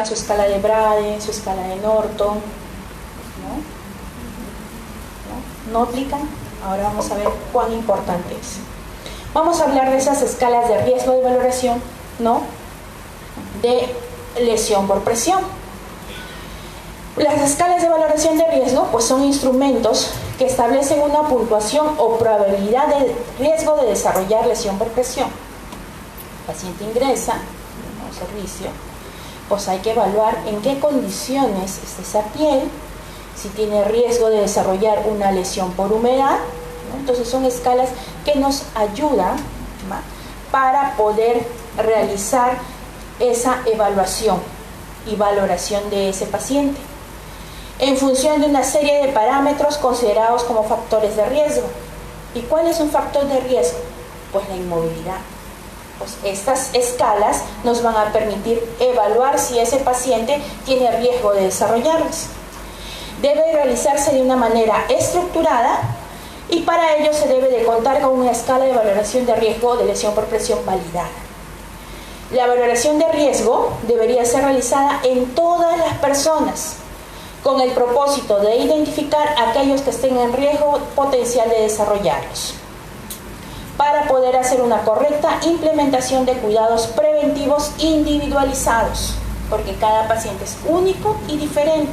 su escala de Braden, su escala de Norton, ¿no aplican? Ahora vamos a ver cuán importante es. Vamos a hablar de esas escalas de riesgo de valoración, ¿no?, de lesión por presión. Las escalas de valoración de riesgo pues son instrumentos que establecen una puntuación o probabilidad de riesgo de desarrollar lesión por presión. El paciente ingresa a un servicio, pues hay que evaluar en qué condiciones está esa piel, si tiene riesgo de desarrollar una lesión por humedad, ¿no? Entonces son escalas que nos ayudan, ¿no?, para poder realizar esa evaluación y valoración de ese paciente en función de una serie de parámetros considerados como factores de riesgo. ¿Y cuál es un factor de riesgo? Pues la inmovilidad. Pues estas escalas nos van a permitir evaluar si ese paciente tiene riesgo de desarrollarlas. Debe realizarse de una manera estructurada y para ello se debe de contar con una escala de valoración de riesgo de lesión por presión validada. La valoración de riesgo debería ser realizada en todas las personas con el propósito de identificar a aquellos que estén en riesgo potencial de desarrollarlos, para poder hacer una correcta implementación de cuidados preventivos individualizados, porque cada paciente es único y diferente,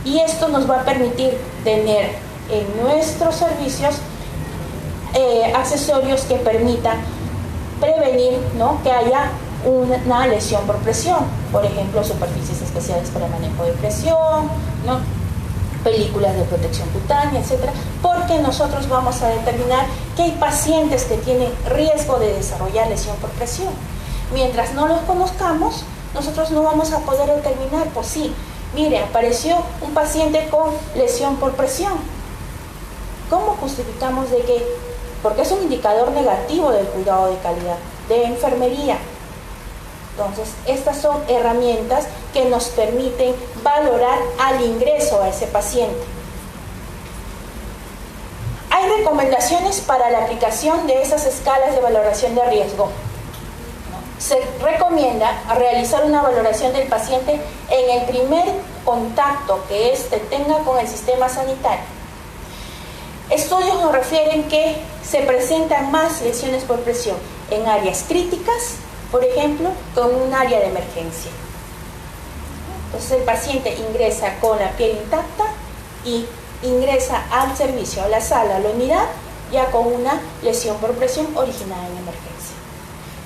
y esto nos va a permitir tener en nuestros servicios accesorios que permitan prevenir, ¿no?, que haya una lesión por presión, por ejemplo, superficies especiales para manejo de presión, ¿no?, películas de protección cutánea, etcétera, porque nosotros vamos a determinar que hay pacientes que tienen riesgo de desarrollar lesión por presión. Mientras no los conozcamos, nosotros no vamos a poder determinar, pues sí, mire, apareció un paciente con lesión por presión. ¿Cómo justificamos de que? Porque es un indicador negativo del cuidado de calidad, de enfermería. Entonces, estas son herramientas que nos permiten valorar al ingreso a ese paciente. Hay recomendaciones para la aplicación de esas escalas de valoración de riesgo. Se recomienda realizar una valoración del paciente en el primer contacto que éste tenga con el sistema sanitario. Estudios nos refieren que se presentan más lesiones por presión en áreas críticas, por ejemplo, con un área de emergencia. Entonces el paciente ingresa con la piel intacta y ingresa al servicio, a la sala, a la unidad, ya con una lesión por presión originada en emergencia.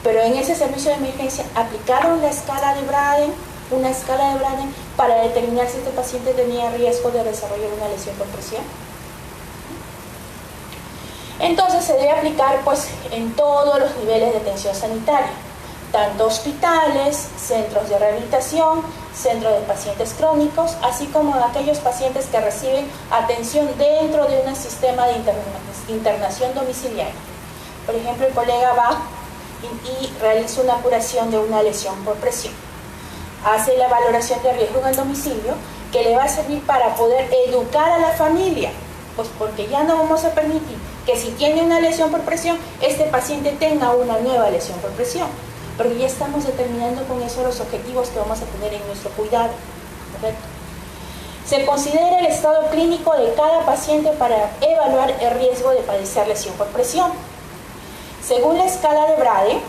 Pero en ese servicio de emergencia aplicaron la escala de Braden, una escala de Braden, para determinar si este paciente tenía riesgo de desarrollar una lesión por presión. Entonces se debe aplicar pues en todos los niveles de atención sanitaria, tanto hospitales, centros de rehabilitación, centros de pacientes crónicos, así como aquellos pacientes que reciben atención dentro de un sistema de internación domiciliaria. Por ejemplo, el colega va y realiza una curación de una lesión por presión. Hace la valoración de riesgo en el domicilio, que le va a servir para poder educar a la familia, pues porque ya no vamos a permitir que si tiene una lesión por presión, este paciente tenga una nueva lesión por presión, porque ya estamos determinando con eso los objetivos que vamos a tener en nuestro cuidado, ¿correcto? Se considera el estado clínico de cada paciente para evaluar el riesgo de padecer lesión por presión, según la escala de Braden,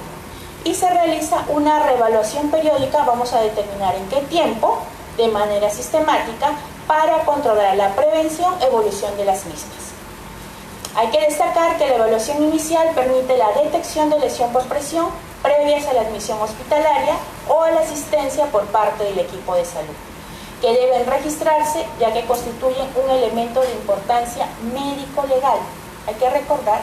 y se realiza una reevaluación periódica. Vamos a determinar en qué tiempo, de manera sistemática, para controlar la prevención y evolución de las mismas. Hay que destacar que la evaluación inicial permite la detección de lesión por presión previas a la admisión hospitalaria o a la asistencia por parte del equipo de salud, que deben registrarse ya que constituyen un elemento de importancia médico-legal. Hay que recordar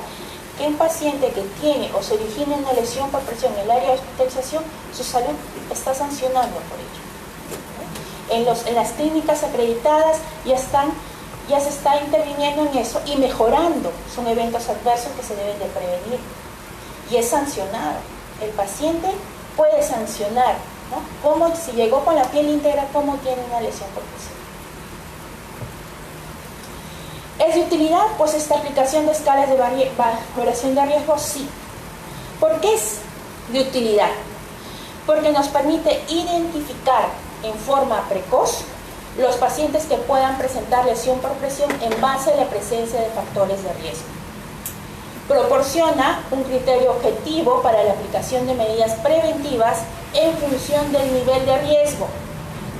que un paciente que tiene o se origina una lesión por presión en el área de hospitalización, su salud está sancionando por ello. En las clínicas acreditadas ya se está interviniendo en eso y mejorando. Son eventos adversos que se deben de prevenir y es sancionado. El paciente puede sancionar, ¿no? Como si llegó con la piel íntegra, ¿cómo tiene una lesión por presión? ¿Es de utilidad? Pues esta aplicación de escalas de valoración de riesgo, sí. ¿Por qué es de utilidad? Porque nos permite identificar en forma precoz los pacientes que puedan presentar lesión por presión en base a la presencia de factores de riesgo. Proporciona un criterio objetivo para la aplicación de medidas preventivas en función del nivel de riesgo.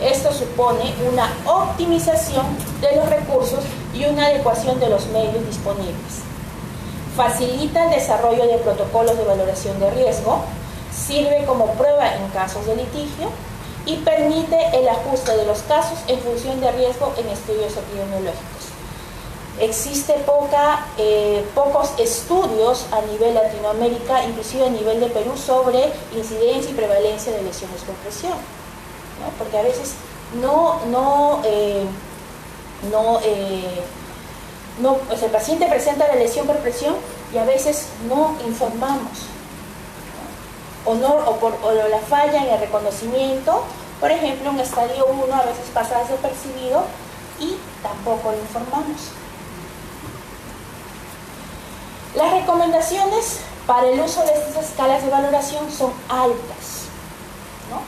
Esto supone una optimización de los recursos y una adecuación de los medios disponibles. Facilita el desarrollo de protocolos de valoración de riesgo, sirve como prueba en casos de litigio y permite el ajuste de los casos en función de riesgo en estudios epidemiológicos. Existe pocos estudios a nivel Latinoamérica, inclusive a nivel de Perú, sobre incidencia y prevalencia de lesiones por presión, ¿no? Porque a veces pues el paciente presenta la lesión por presión y a veces no informamos, ¿no? O la falla en el reconocimiento, por ejemplo, en estadio 1 a veces pasa desapercibido y tampoco lo informamos. Las recomendaciones para el uso de estas escalas de valoración son altas, ¿no?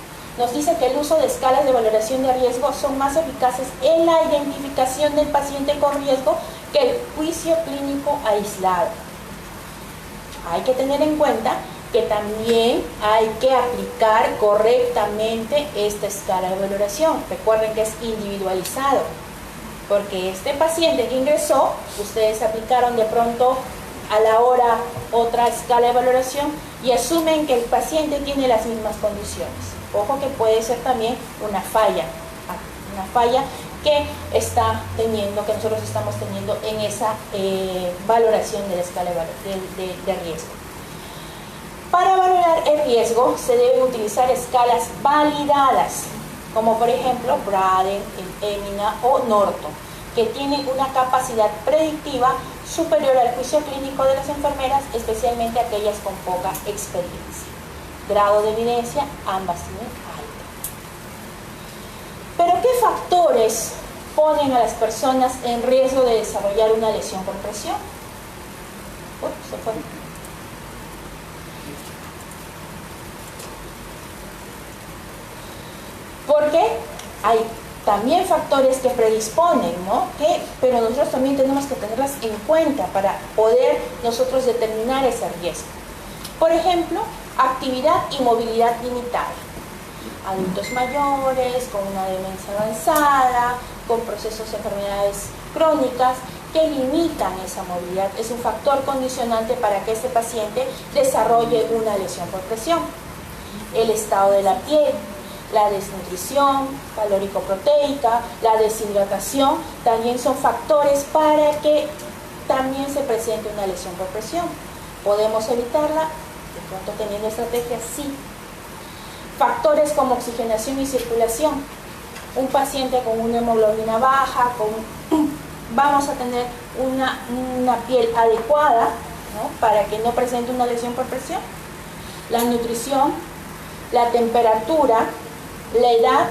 Nos dice que el uso de escalas de valoración de riesgo son más eficaces en la identificación del paciente con riesgo que el juicio clínico aislado. Hay que tener en cuenta que también hay que aplicar correctamente esta escala de valoración. Recuerden que es individualizado, porque este paciente que ingresó, ustedes aplicaron de pronto a la hora otra escala de valoración y asumen que el paciente tiene las mismas condiciones. Ojo que puede ser también una falla que que nosotros estamos teniendo en esa valoración de la escala de riesgo. Para valorar el riesgo se deben utilizar escalas validadas, como por ejemplo Braden, Emina o Norton, que tienen una capacidad predictiva superior al juicio clínico de las enfermeras, especialmente aquellas con poca experiencia. Grado de evidencia, ambas tienen alto. ¿Pero qué factores ponen a las personas en riesgo de desarrollar una lesión por presión? Se fue. Porque hay también factores que predisponen, ¿no? Pero nosotros también tenemos que tenerlas en cuenta para poder nosotros determinar ese riesgo. Por ejemplo, actividad y movilidad limitada. Adultos mayores, con una demencia avanzada, con procesos de enfermedades crónicas que limitan esa movilidad. Es un factor condicionante para que este paciente desarrolle una lesión por presión. El estado de la piel, la desnutrición calórico-proteica, la deshidratación, también son factores para que también se presente una lesión por presión. ¿Podemos evitarla? De pronto teniendo estrategias, sí. Factores como oxigenación y circulación. Un paciente con una hemoglobina baja, vamos a tener una piel adecuada, ¿no? Para que no presente una lesión por presión. La nutrición, la temperatura, la edad,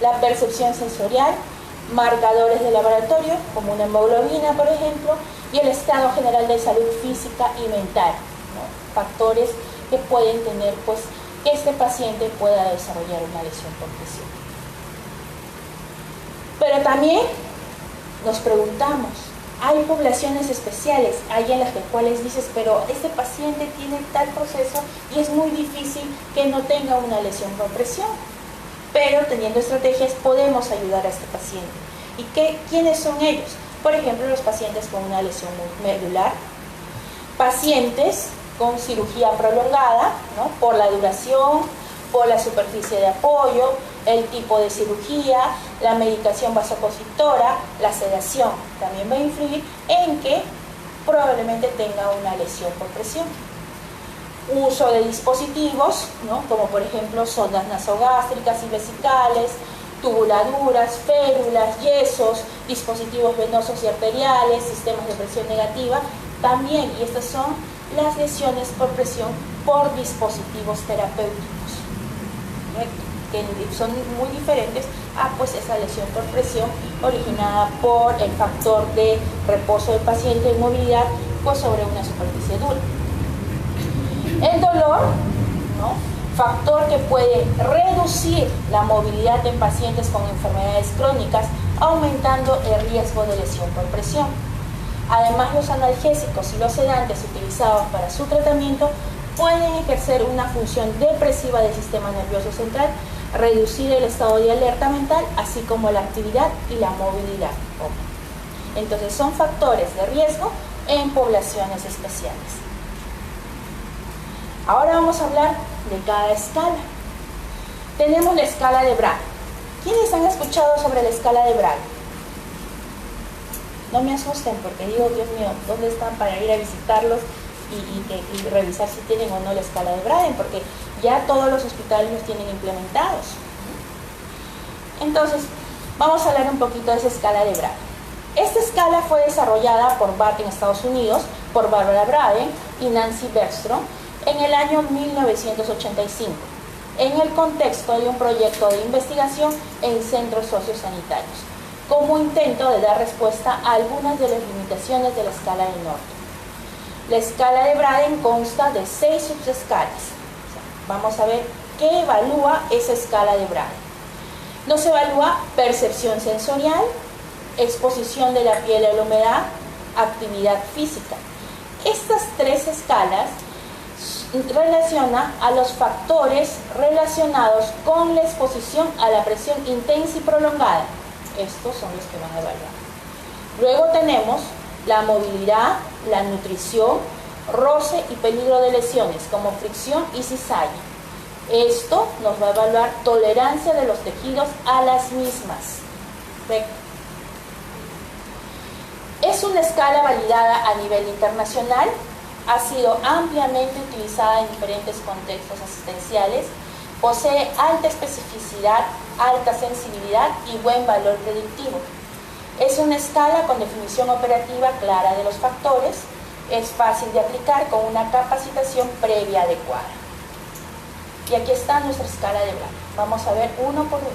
la percepción sensorial, marcadores de laboratorio, como una hemoglobina, por ejemplo, y el estado general de salud física y mental, ¿no? Factores que pueden tener, pues, que este paciente pueda desarrollar una lesión por presión. Pero también nos preguntamos, hay poblaciones especiales, hay en las cuales dices, pero este paciente tiene tal proceso y es muy difícil que no tenga una lesión por presión. Pero teniendo estrategias podemos ayudar a este paciente. ¿Y quiénes son ellos? Por ejemplo, los pacientes con una lesión medular, pacientes con cirugía prolongada, ¿no? Por la duración, por la superficie de apoyo, el tipo de cirugía, la medicación vasoconstrictora, la sedación. También va a influir en que probablemente tenga una lesión por presión. Uso de dispositivos, ¿no? Como por ejemplo sondas nasogástricas y vesicales, tubuladuras, férulas, yesos, dispositivos venosos y arteriales, sistemas de presión negativa, también, y estas son las lesiones por presión por dispositivos terapéuticos, ¿no? Que son muy diferentes a pues esa lesión por presión originada por el factor de reposo del paciente y movilidad pues sobre una superficie dura. El dolor, ¿no? factor que puede reducir la movilidad en pacientes con enfermedades crónicas, aumentando el riesgo de lesión por presión. Además, los analgésicos y los sedantes utilizados para su tratamiento pueden ejercer una función depresiva del sistema nervioso central, reducir el estado de alerta mental, así como la actividad y la movilidad. Entonces, son factores de riesgo en poblaciones especiales. Ahora vamos a hablar de cada escala. Tenemos la escala de Braga. ¿Quiénes han escuchado sobre la escala de Braga? No me asusten porque digo, Dios mío, ¿dónde están para ir a visitarlos y revisar si tienen o no la escala de Braga? Porque ya todos los hospitales los tienen implementados. Entonces, vamos a hablar un poquito de esa escala de Braga. Esta escala fue desarrollada en Estados Unidos por Barbara Braden y Nancy Bergstrom en el año 1985, en el contexto de un proyecto de investigación en centros sociosanitarios, como intento de dar respuesta a algunas de las limitaciones de la escala de Norton. La escala de Braden consta de 6 subescalas. Vamos a ver qué evalúa esa escala de Braden. Nos evalúa percepción sensorial, exposición de la piel a la humedad, actividad física. Estas 3 escalas relacionan a los factores relacionados con la exposición a la presión intensa y prolongada. Estos son los que van a evaluar. Luego tenemos la movilidad, la nutrición, roce y peligro de lesiones como fricción y cizalla. Esto nos va a evaluar tolerancia de los tejidos a las mismas. Perfecto. Es una escala validada a nivel internacional, ha sido ampliamente utilizada en diferentes contextos asistenciales, posee alta especificidad, alta sensibilidad y buen valor predictivo. Es una escala con definición operativa clara de los factores, es fácil de aplicar con una capacitación previa adecuada. Y aquí está nuestra escala de Braga. Vamos a ver uno por uno.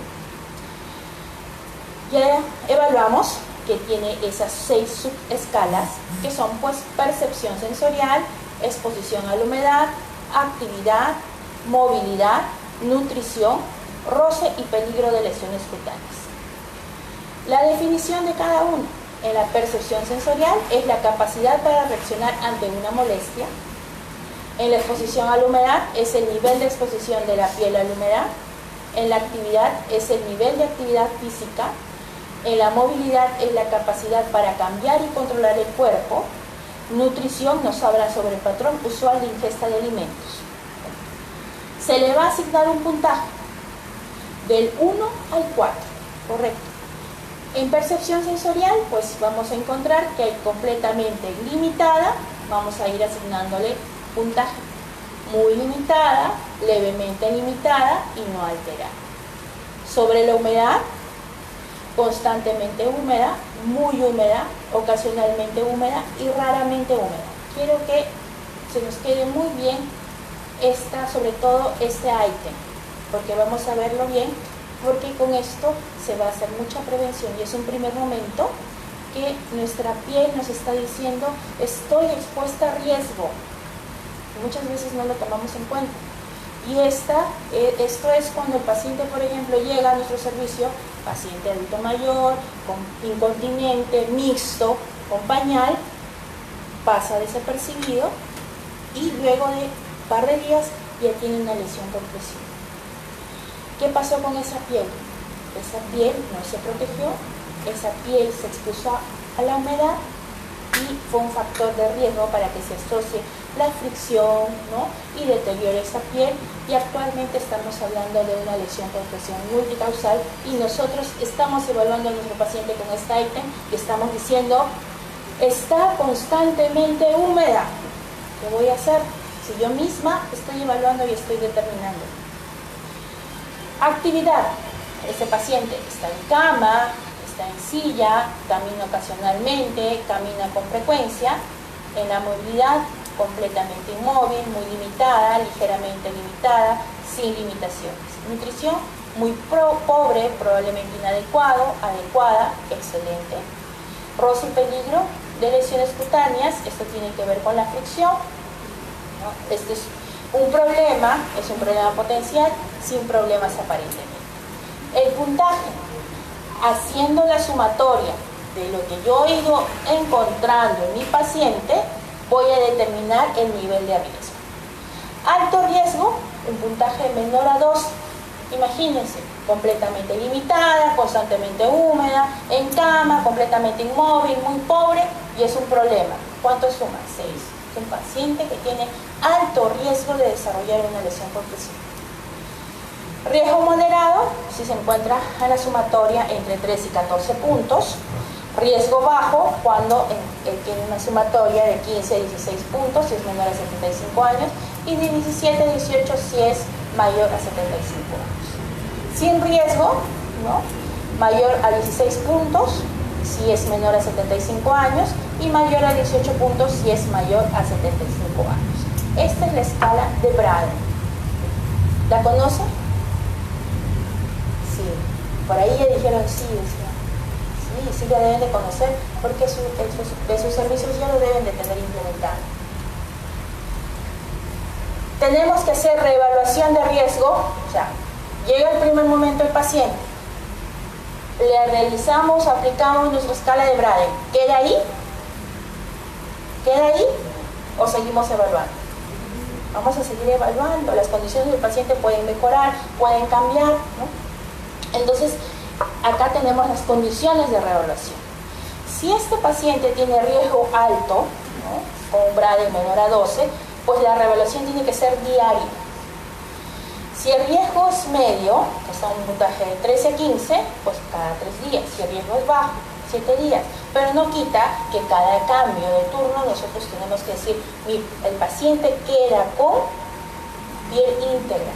Ya evaluamos que tiene esas 6 subescalas, que son pues percepción sensorial, exposición a la humedad, actividad, movilidad, nutrición, roce y peligro de lesiones cutáneas. La definición de cada uno. En la percepción sensorial es la capacidad para reaccionar ante una molestia. En la exposición a la humedad es el nivel de exposición de la piel a la humedad. En la actividad es el nivel de actividad física. En la movilidad es la capacidad para cambiar y controlar el cuerpo. Nutrición nos habla sobre el patrón usual de ingesta de alimentos. Se le va a asignar un puntaje del 1 al 4, correcto. En percepción sensorial, pues vamos a encontrar que hay completamente limitada, vamos a ir asignándole puntaje. Muy limitada, levemente limitada y no alterada. Sobre la humedad, constantemente húmeda, muy húmeda, ocasionalmente húmeda y raramente húmeda. Quiero que se nos quede muy bien sobre todo este ítem, porque vamos a verlo bien, porque con esto se va a hacer mucha prevención y es un primer momento que nuestra piel nos está diciendo estoy expuesta a riesgo. Muchas veces no lo tomamos en cuenta. Y esto es cuando el paciente, por ejemplo, llega a nuestro servicio, paciente adulto mayor, incontinente, mixto, con pañal, pasa desapercibido y luego de un par de días ya tiene una lesión por presión. ¿Qué pasó con esa piel? Esa piel no se protegió, esa piel se expuso a la humedad y fue un factor de riesgo para que se asocie la fricción, ¿no? Y deteriore esa piel, y actualmente estamos hablando de una lesión por presión multicausal y nosotros estamos evaluando a nuestro paciente con este ítem y estamos diciendo está constantemente húmeda. ¿Qué voy a hacer? Si yo misma estoy evaluando y estoy determinando. Actividad. Ese paciente está en cama, está en silla, camina ocasionalmente, camina con frecuencia. En la movilidad, completamente inmóvil, muy limitada, ligeramente limitada, sin limitaciones. Nutrición, muy pobre, probablemente inadecuado, adecuada, excelente. Roce y peligro de lesiones cutáneas, esto tiene que ver con la fricción, ¿no? Este es Un problema es un problema potencial sin problemas aparentemente. El puntaje, haciendo la sumatoria de lo que yo he ido encontrando en mi paciente, voy a determinar el nivel de riesgo. Alto riesgo, un puntaje menor a 2. Imagínense, completamente limitada, constantemente húmeda, en cama, completamente inmóvil, muy pobre, y es un problema. ¿Cuánto suma? 6. Es un paciente que tiene alto riesgo de desarrollar una lesión por presión. Riesgo moderado, si se encuentra en la sumatoria entre 3 y 14 puntos. Riesgo bajo, cuando él tiene una sumatoria de 15 a 16 puntos, si es menor a 75 años, y de 17 a 18 si es mayor a 75 años. Sin riesgo, ¿no? Mayor a 16 puntos si es menor a 75 años y mayor a 18 puntos si es mayor a 75 años. Esta es la escala de Braden. ¿La conocen? Sí. Por ahí ya dijeron sí, decían. Sí la deben de conocer porque de sus servicios ya lo deben de tener implementado. Tenemos que hacer reevaluación de riesgo, o sea, llega el primer momento el paciente, le realizamos, aplicamos nuestra escala de Braden. ¿Queda ahí? ¿Queda ahí? ¿O seguimos evaluando? Vamos a seguir evaluando. Las condiciones del paciente pueden mejorar, pueden cambiar, ¿no? Entonces, acá tenemos las condiciones de reevaluación. Si este paciente tiene riesgo alto, ¿no? Con un Braden menor a 12, pues la reevaluación tiene que ser diaria. Si el riesgo es medio, que está en un puntaje de 13 a 15, pues cada 3 días. Si el riesgo es bajo, 7 días. Pero no quita que cada cambio de turno nosotros tenemos que decir, el paciente queda con piel íntegra,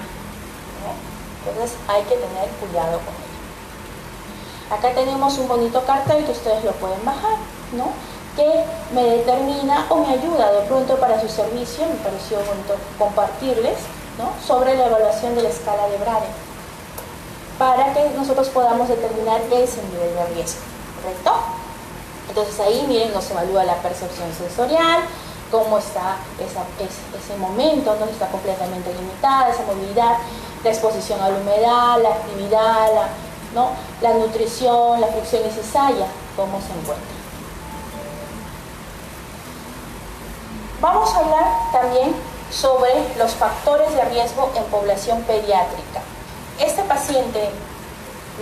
¿no? Entonces hay que tener cuidado con ello. Acá tenemos un bonito cartel que ustedes lo pueden bajar, ¿no? Que me determina o me ayuda de pronto para su servicio, me pareció bonito compartirles, ¿no? Sobre la evaluación de la escala de Braden, para que nosotros podamos determinar ese nivel de riesgo, ¿correcto? Entonces ahí, miren, nos evalúa la percepción sensorial, cómo está ese momento, ¿no? Está completamente limitada, esa movilidad, la exposición a la humedad, la actividad, ¿no? La nutrición, la fricción y cizalla, cómo se encuentra. Vamos a hablar también sobre los factores de riesgo en población pediátrica. Este paciente,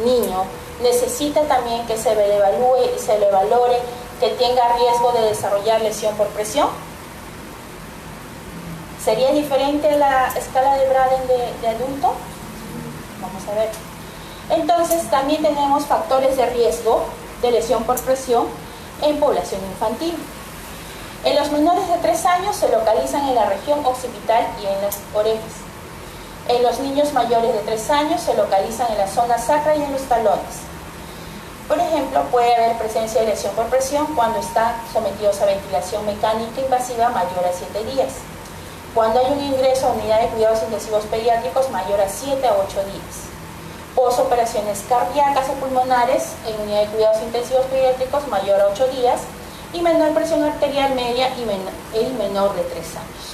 niño, necesita también que se le evalúe y se le valore que tenga riesgo de desarrollar lesión por presión. ¿Sería diferente la escala de Braden de adulto? Vamos a ver. Entonces, también tenemos factores de riesgo de lesión por presión en población infantil. En los menores de 3 años se localizan en la región occipital y en las orejas. En los niños mayores de 3 años se localizan en la zona sacra y en los talones. Por ejemplo, puede haber presencia de lesión por presión cuando están sometidos a ventilación mecánica invasiva mayor a 7 días. Cuando hay un ingreso a unidad de cuidados intensivos pediátricos mayor a 7 a 8 días. Posoperaciones cardíacas o pulmonares en unidad de cuidados intensivos pediátricos mayor a 8 días. Y menor presión arterial media y menor de 3 años.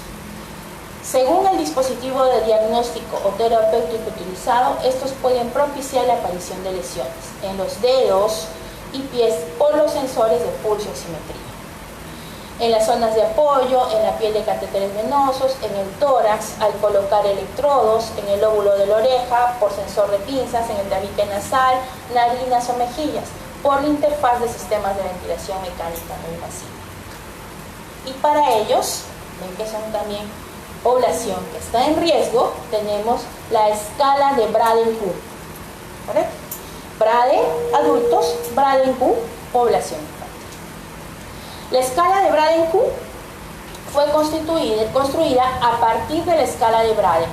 Según el dispositivo de diagnóstico o terapéutico utilizado, estos pueden propiciar la aparición de lesiones en los dedos y pies por los sensores de pulso y simetría. En las zonas de apoyo, en la piel de catéteres venosos, en el tórax, al colocar electrodos, en el lóbulo de la oreja, por sensor de pinzas, en el tabique nasal, narinas o mejillas, por la interfaz de sistemas de ventilación mecánica no invasiva. Y para ellos, ven que son también población que está en riesgo, tenemos la escala de Braden-Q. ¿Correcto? Braden, adultos, Braden-Q, población infantil. La escala de Braden-Q fue construida a partir de la escala de Braden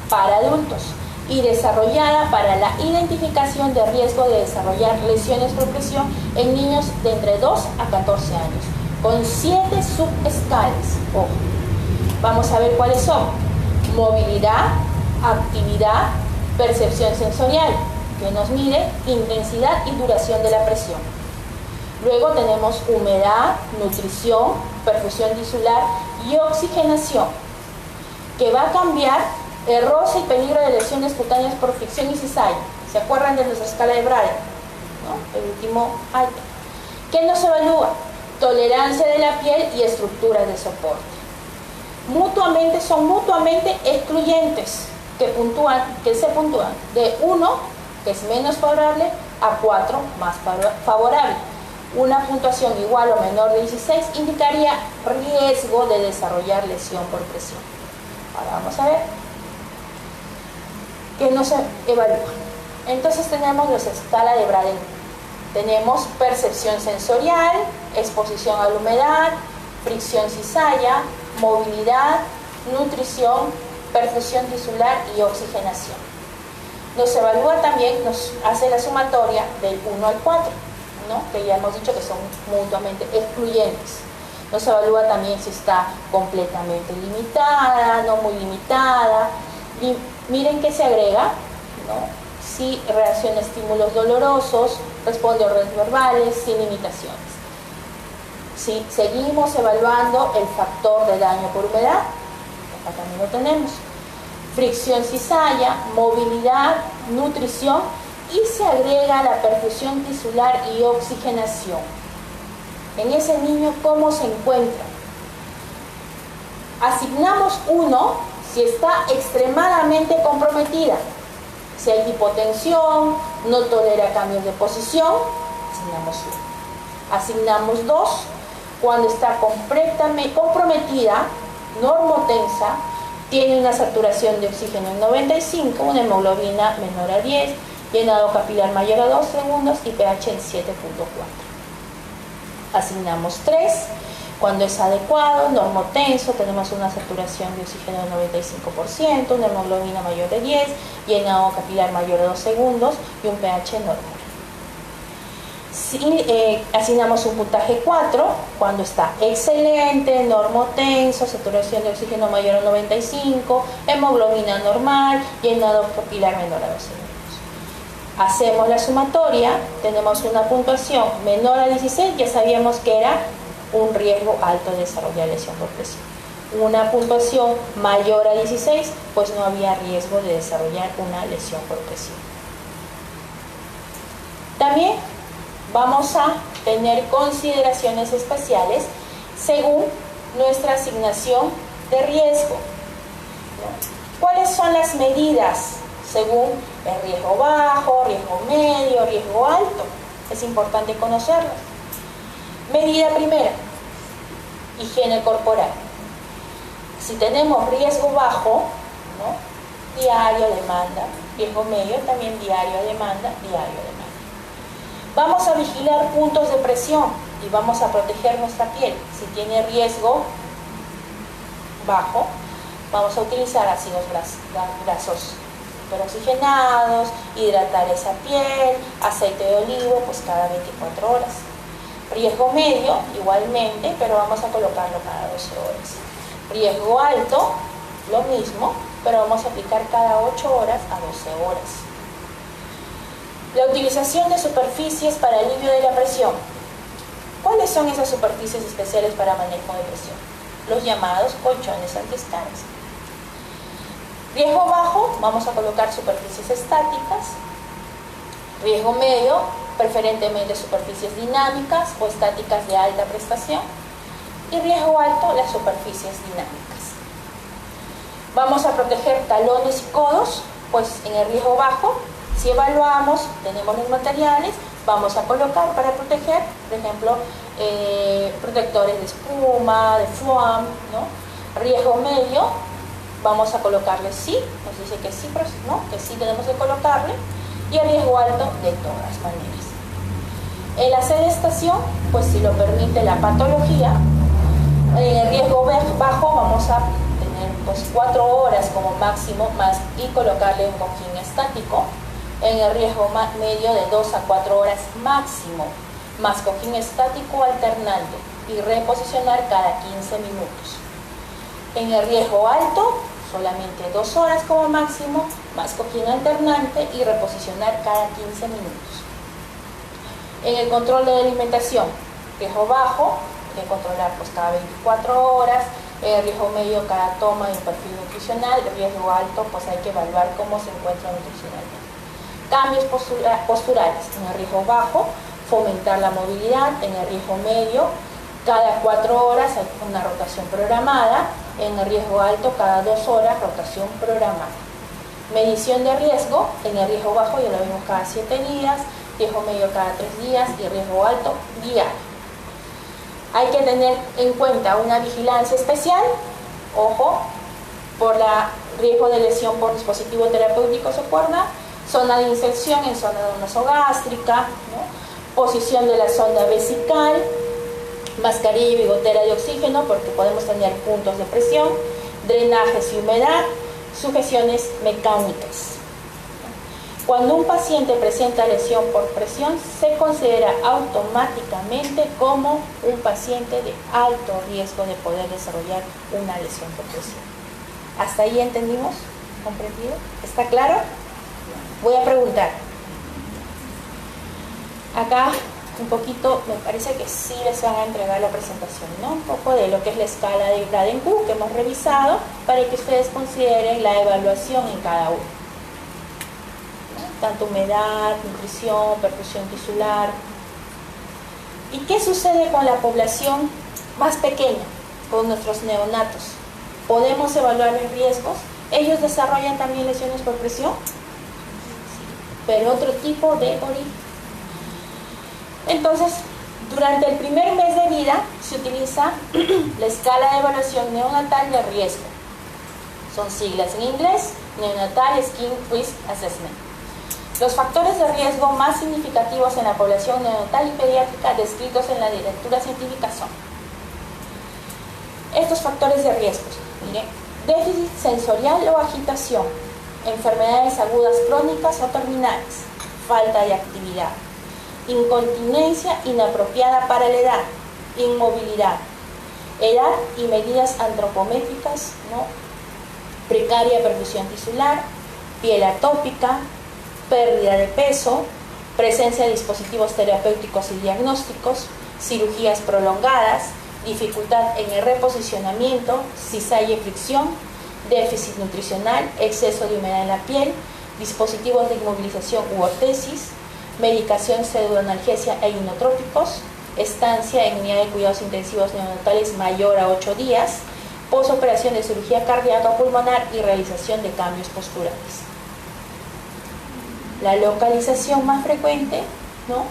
para adultos y desarrollada para la identificación de riesgo de desarrollar lesiones por presión en niños de entre 2 a 14 años, con 7 subescalas. Ojo, vamos a ver cuáles son: movilidad, actividad, percepción sensorial, que nos mide intensidad y duración de la presión. Luego tenemos humedad, nutrición, perfusión tisular y oxigenación, que va a cambiar el roce y peligro de lesiones cutáneas por fricción y cizalla. ¿Se acuerdan de nuestra escala de Braille? ¿No? El último item. ¿Qué nos evalúa? Tolerancia de la piel y estructuras de soporte. Son mutuamente excluyentes, que se puntúan de 1, que es menos favorable, a 4, más favorable. Una puntuación igual o menor de 16 indicaría riesgo de desarrollar lesión por presión. Ahora vamos a ver qué nos evalúa. Entonces tenemos nuestra escala de Braden. Tenemos percepción sensorial, exposición a la humedad, fricción cizalla, movilidad, nutrición, perfusión tisular y oxigenación. Nos evalúa también, nos hace la sumatoria del 1 al 4, ¿no? Que ya hemos dicho que son mutuamente excluyentes. Nos evalúa también si está completamente limitada, no muy limitada. Y miren que se agrega, ¿no? Si reacciona a estímulos dolorosos, responde a órdenes verbales, sin limitaciones. Si seguimos evaluando el factor de daño por humedad, acá también lo tenemos. Fricción cizalla, movilidad, nutrición y se agrega la perfusión tisular y oxigenación. En ese niño, ¿cómo se encuentra? Asignamos 1 si está extremadamente comprometida. Si hay hipotensión, no tolera cambios de posición, asignamos 1. Asignamos 2 cuando está completamente comprometida, normotensa, tiene una saturación de oxígeno en 95, una hemoglobina menor a 10, llenado capilar mayor a 2 segundos y pH en 7.4. Asignamos 3 cuando es adecuado, normotenso, tenemos una saturación de oxígeno de 95%, una hemoglobina mayor de 10, llenado capilar mayor a 2 segundos y un pH normal. Asignamos un puntaje 4 cuando está excelente, normotenso, saturación de oxígeno mayor a 95, hemoglobina normal, llenado capilar menor a 2 segundos. Hacemos la sumatoria, tenemos una puntuación menor a 16, ya sabíamos que era un riesgo alto de desarrollar lesión por presión. Una puntuación mayor a 16, pues no había riesgo de desarrollar una lesión por presión. También vamos a tener consideraciones especiales según nuestra asignación de riesgo. ¿Cuáles son las medidas según el riesgo bajo, riesgo medio, riesgo alto? Es importante conocerlas. Medida primera, higiene corporal. Si tenemos riesgo bajo, ¿no? Diario a demanda, riesgo medio también diario a demanda, diario a demanda. Vamos a vigilar puntos de presión y vamos a proteger nuestra piel. Si tiene riesgo bajo, vamos a utilizar ácidos grasos peroxigenados, hidratar esa piel, aceite de olivo, pues cada 24 horas. Riesgo medio, igualmente, pero vamos a colocarlo cada 12 horas. Riesgo alto, lo mismo, pero vamos a aplicar cada 8 horas a 12 horas. La utilización de superficies para alivio de la presión. ¿Cuáles son esas superficies especiales para manejo de presión? Los llamados colchones antiescaras. Riesgo bajo, vamos a colocar superficies estáticas. Riesgo medio, preferentemente superficies dinámicas o estáticas de alta prestación. Y riesgo alto, las superficies dinámicas. Vamos a proteger talones y codos, pues en el riesgo bajo, si evaluamos, tenemos los materiales, vamos a colocar para proteger, por ejemplo, protectores de espuma, de foam, ¿no? Riesgo medio, vamos a colocarle sí, nos dice que sí, pero no, que sí tenemos que colocarle, y el riesgo alto de todas maneras. En la sedestación, pues si lo permite la patología, en el riesgo bajo vamos a tener pues 4 horas como máximo más y colocarle un cojín estático. En el riesgo medio de 2 a 4 horas máximo, más cojín estático alternante y reposicionar cada 15 minutos. En el riesgo alto, solamente 2 horas como máximo, más cojín alternante y reposicionar cada 15 minutos. En el control de alimentación, riesgo bajo, hay que controlar pues cada 24 horas, riesgo medio cada toma de un perfil nutricional, riesgo alto, pues hay que evaluar cómo se encuentra nutricionalmente. Cambios posturales, en el riesgo bajo, fomentar la movilidad, en el riesgo medio, cada 4 horas hay una rotación programada, en el riesgo alto cada 2 horas rotación programada. Medición de riesgo, en el riesgo bajo ya lo vemos cada 7 días, riesgo medio cada 3 días y riesgo alto diario. Hay que tener en cuenta una vigilancia especial, ojo, por la riesgo de lesión por dispositivo terapéutico o cuerda, zona de inserción en zona nasogástrica, ¿no? Posición de la sonda vesical, mascarilla y bigotera de oxígeno porque podemos tener puntos de presión, drenajes y humedad, sujeciones mecánicas. Cuando un paciente presenta lesión por presión, se considera automáticamente como un paciente de alto riesgo de poder desarrollar una lesión por presión. ¿Hasta ahí entendimos? ¿Comprendido? ¿Está claro? Voy a preguntar. Acá un poquito, me parece que sí les van a entregar la presentación, ¿no? Un poco de lo que es la escala de Braden-Cook que hemos revisado para que ustedes consideren la evaluación en cada uno. Tanto humedad, nutrición, perfusión tisular. ¿Y qué sucede con la población más pequeña, con nuestros neonatos? ¿Podemos evaluar los riesgos? ¿Ellos desarrollan también lesiones por presión? Sí, pero otro tipo de origen. Entonces, durante el primer mes de vida se utiliza la escala de evaluación neonatal de riesgo. Son siglas en inglés, Neonatal Skin Risk Assessment. Los factores de riesgo más significativos en la población neonatal y pediátrica descritos en la literatura científica son estos factores de riesgo. Miren, déficit sensorial o agitación, enfermedades agudas crónicas o terminales, falta de actividad, incontinencia inapropiada para la edad, inmovilidad, edad y medidas antropométricas, ¿no? Precaria perfusión tisular, piel atópica, pérdida de peso, presencia de dispositivos terapéuticos y diagnósticos, cirugías prolongadas, dificultad en el reposicionamiento, cisalle y fricción, déficit nutricional, exceso de humedad en la piel, dispositivos de inmovilización u ortesis, medicación pseudoanalgesia e inotrópicos, estancia en unidad de cuidados intensivos neonatales mayor a 8 días, posoperación de cirugía cardíaca o pulmonar y realización de cambios posturales. La localización más frecuente, ¿no?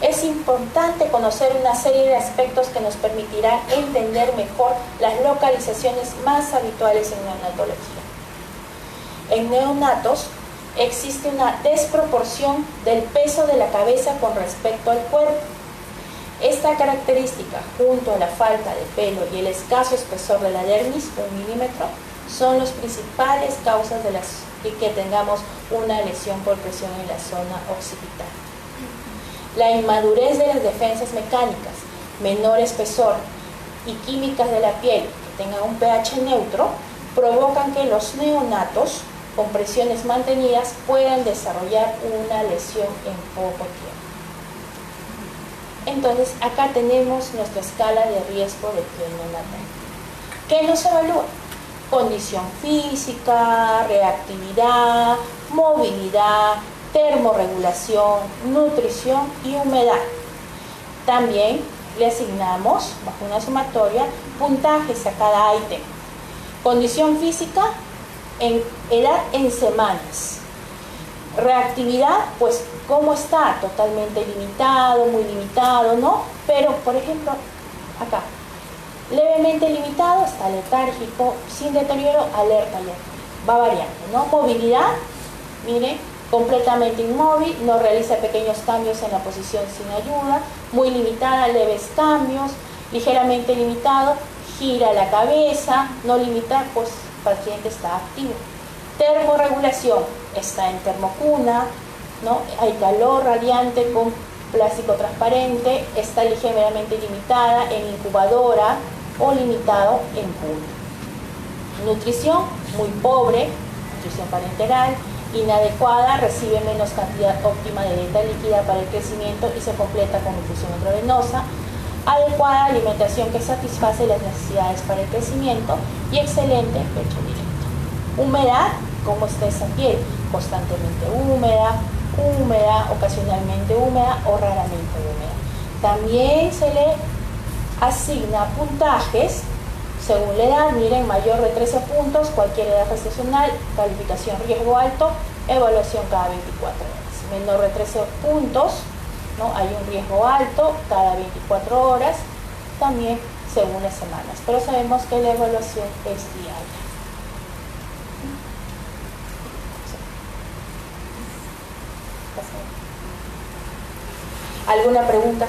Es importante conocer una serie de aspectos que nos permitirán entender mejor las localizaciones más habituales en neonatología. En neonatos existe una desproporción del peso de la cabeza con respecto al cuerpo. Esta característica, junto a la falta de pelo y el escaso espesor de la dermis, 1 milímetro, son las principales causas de que tengamos una lesión por presión en la zona occipital. La inmadurez de las defensas mecánicas, menor espesor y químicas de la piel que tengan un pH neutro, provocan que los neonatos con presiones mantenidas puedan desarrollar una lesión en poco tiempo. Entonces, acá tenemos nuestra escala de riesgo de piel neonatal. ¿Qué nos evalúa? Condición física, reactividad, movilidad, termorregulación, nutrición y humedad. También le asignamos, bajo una sumatoria, puntajes a cada ítem. Condición física, en edad en semanas. Reactividad, pues cómo está, totalmente limitado, muy limitado, ¿no? Pero, por ejemplo, acá, levemente limitado, está letárgico, sin deterioro, alerta, va variando, ¿no? Movilidad, mire, completamente inmóvil, no realiza pequeños cambios en la posición sin ayuda, muy limitada, leves cambios, ligeramente limitado, gira la cabeza, no limita, pues el paciente está activo. Termorregulación, está en termocuna, ¿no? Hay calor radiante con plástico transparente, está ligeramente limitada en incubadora o limitado en cuna. Nutrición, muy pobre, nutrición parenteral, inadecuada, recibe menos cantidad óptima de dieta líquida para el crecimiento y se completa con nutrición intravenosa. adecuada alimentación que satisface las necesidades para el crecimiento y excelente pecho directo. Humedad, ¿cómo está esa piel? Constantemente húmeda, ocasionalmente húmeda o raramente húmeda. También se le asigna puntajes según la edad. Miren, mayor de 13 puntos, cualquier edad gestacional, calificación riesgo alto, evaluación cada 24 horas. Menor de 13 puntos, ¿no? Hay un riesgo alto cada 24 horas, también según las semanas, pero sabemos que la evaluación es diaria. ¿Alguna pregunta?